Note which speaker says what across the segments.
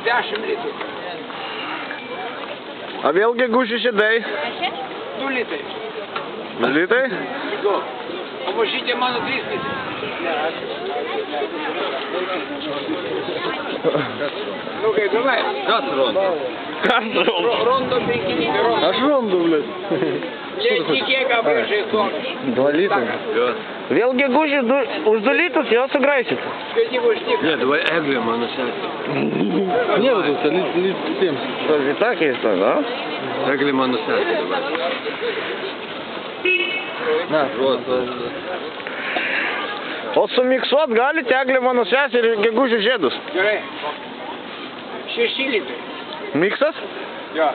Speaker 1: 10 litrų.
Speaker 2: A vėlgi guži žiedai?
Speaker 1: 2 litrai.
Speaker 2: 2 litrai?
Speaker 1: 2. O mažytė mano 3 litrai. Nu kaip davai?
Speaker 3: Kas rondo?
Speaker 2: Kas rondo?
Speaker 1: Rondo 5 litrai.
Speaker 2: Aš rondo, blėt.
Speaker 1: Kiek apriešai suokas?
Speaker 2: 2 litrai. Vėlgi guži už 2 litrus jau sugraisit.
Speaker 1: Skaityk už tik.
Speaker 3: Ne, давай Eglė mano sesė.
Speaker 2: Не, вот это лит 7. Что, и так есть, да?
Speaker 3: Eglė mano sesė dabar.
Speaker 2: Na, o sumiksuot galite Eglė mano sesė ir gegužių žiedus?
Speaker 1: Gerai. 6 litrai.
Speaker 2: Miksas?
Speaker 1: Jo.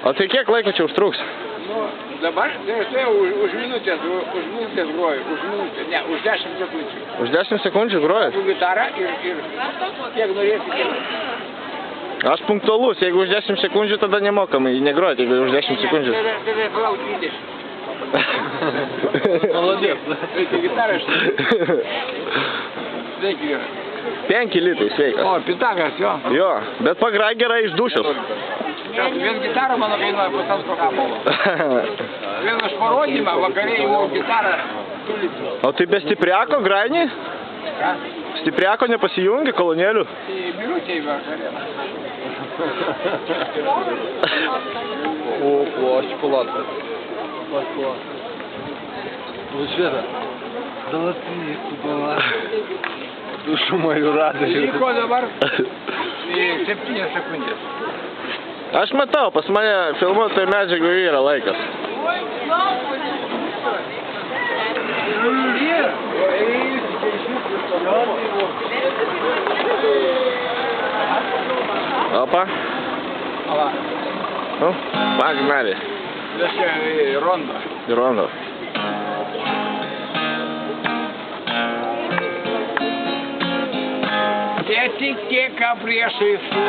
Speaker 2: O tai kiek laiko čia užtruks?
Speaker 1: Nu, dabar, tai už minutės groju, už minutės, ne, už 10 sekundžių.
Speaker 2: Už 10 sekundžių grojat?
Speaker 1: Su gitara ir kiek norėsi.
Speaker 2: Aš punktualus, jeigu už 10 sekundžių, tada nemokamai negrojat, jeigu už 10 sekundžių.
Speaker 1: Tada palauk 20.
Speaker 3: Молодец.
Speaker 1: Reikia gitarą štai. Sveiki, vyrai.
Speaker 2: 5 litrai, sveikas.
Speaker 1: O, pitagas, jo.
Speaker 2: Jo, bet pagrai gerai iš dušios.
Speaker 1: Vien gitarą mano kainuoja pusantro kapolo. Vien aš parodymą, vakarė įmau gitarą.
Speaker 2: O tai be stipriako graini?
Speaker 1: Ką?
Speaker 2: Stipriako nepasijungi kolonėlių?
Speaker 1: Tai birutė į vakarė.
Speaker 3: О, шоколадка. Пошла. Вот Света, золотые купола. Душу мою радуют.
Speaker 1: Liko dabar 7 sekundės.
Speaker 2: Aš matau, pas mane filmuotojų medžiagų yra laikas. Opa.
Speaker 1: Ала.
Speaker 2: Nu, pagmeli.
Speaker 1: Reiškia rondo.
Speaker 2: Rondo.
Speaker 1: Netikėka priešais su.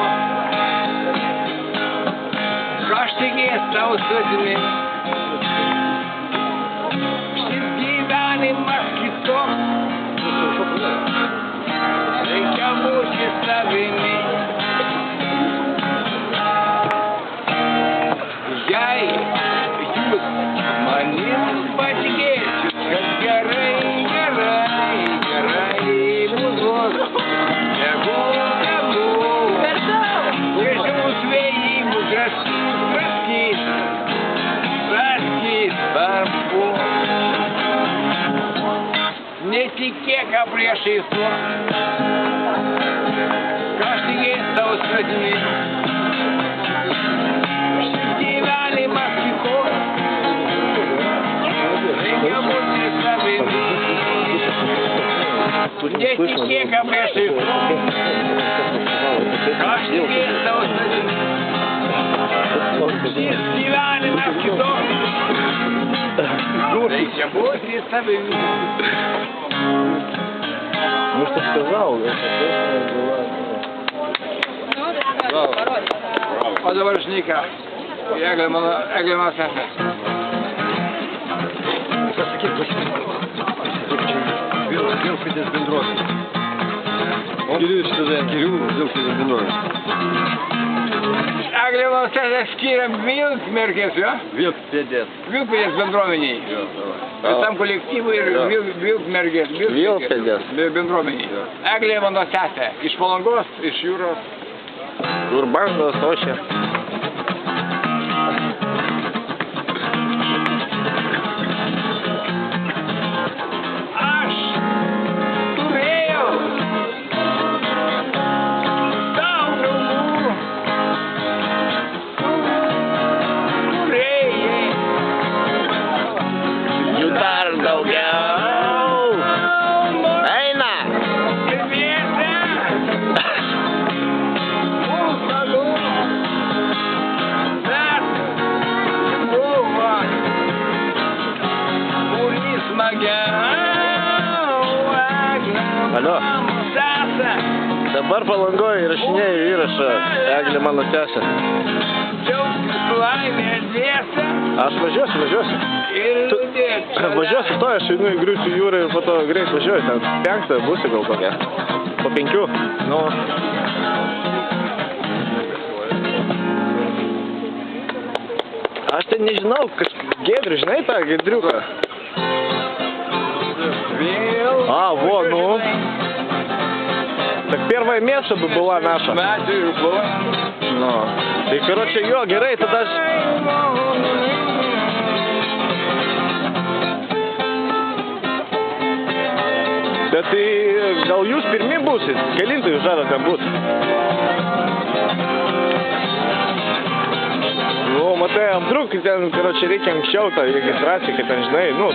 Speaker 1: Kažtikės tau svetimi. Šis gyvenimas kitoks. Reikia būti savimi. Jei jūs manim patikėsit, kad gerai bus. Gražiaus vėjimų draskys svarbu. Netikėka priešais su. Kažtikės tau svetimi. Šis gyvenimas kitoks. Reikia būti savimi. Netikėka priešais su. Kažtikės tau svetimi. Šis gyvenimas kitoks. Reikia būti savimi.
Speaker 2: Ну что сказал,
Speaker 1: O dabar žnyka. Eglė mano sesė.
Speaker 3: Vilkitės bendrovės. Kirių vilkitės bendrovės.
Speaker 1: Eglė mano sesė skiria Vilkmergės, jo?
Speaker 3: Vilkpėdės.
Speaker 1: Vilkmergės bendruomeniai. Visam kolektyvui ir Vilkmergės.
Speaker 2: Vilkpėdės.
Speaker 1: Bendruomeniai. Eglė mano sesė. Iš Palangos, iš jūros.
Speaker 2: Kur bandos, ošia.
Speaker 1: Aš turėjau daug draugų. Turėjai.
Speaker 2: Jų dar daugiau. Eina.
Speaker 1: Ir vietą. Mūsų bet buvo. Kuri smagiau.
Speaker 2: Alio.
Speaker 1: Sesė.
Speaker 2: Dabar Palangoje įrašinėjau įrašą Eglė mano sesė.
Speaker 1: Džiaugtis laimė dviese
Speaker 2: Aš važiuosiu.
Speaker 1: ir
Speaker 2: Tu
Speaker 1: liūdėt.
Speaker 2: važiuosiu to, aš einu į Griūčių jūrą ir po to greit važiuoju, ten 5 būsi gal kokia. Po 5. Nu. Aš ten nežinau, kas Giedrių, žinai tą Giedriuką?
Speaker 1: Vėl.
Speaker 2: А, во, ну. Так первое место бы была наша.
Speaker 1: Medžių ir buvo.
Speaker 2: Ну. Tai, короче, jo, gerai, tada aš... Bet tai gal jūs pirmi būsit? Kelintai jūs žadate būt? Nu, matai, apdruk, ten, короче, reikia anksčiau tą registraciją, kad ten, žinai, nu,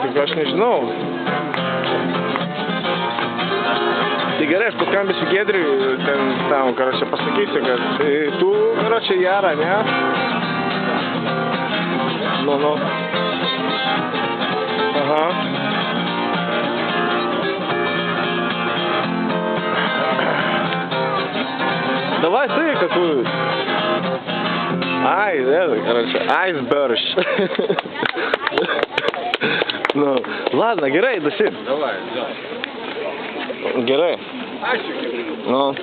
Speaker 2: tik aš nežinau. Tai gerai, aš paskambinsiu Giedriui, ten, tam, короче, pasakysiu, kad tu, короче, Jara, ne? Nu. Ага. Давай ты какую. Ай, это, короче, айсберг. Ну, ладно, gerai, досит.
Speaker 3: Давай, взял.
Speaker 2: Gerai.
Speaker 1: Ačiū.
Speaker 2: Nu.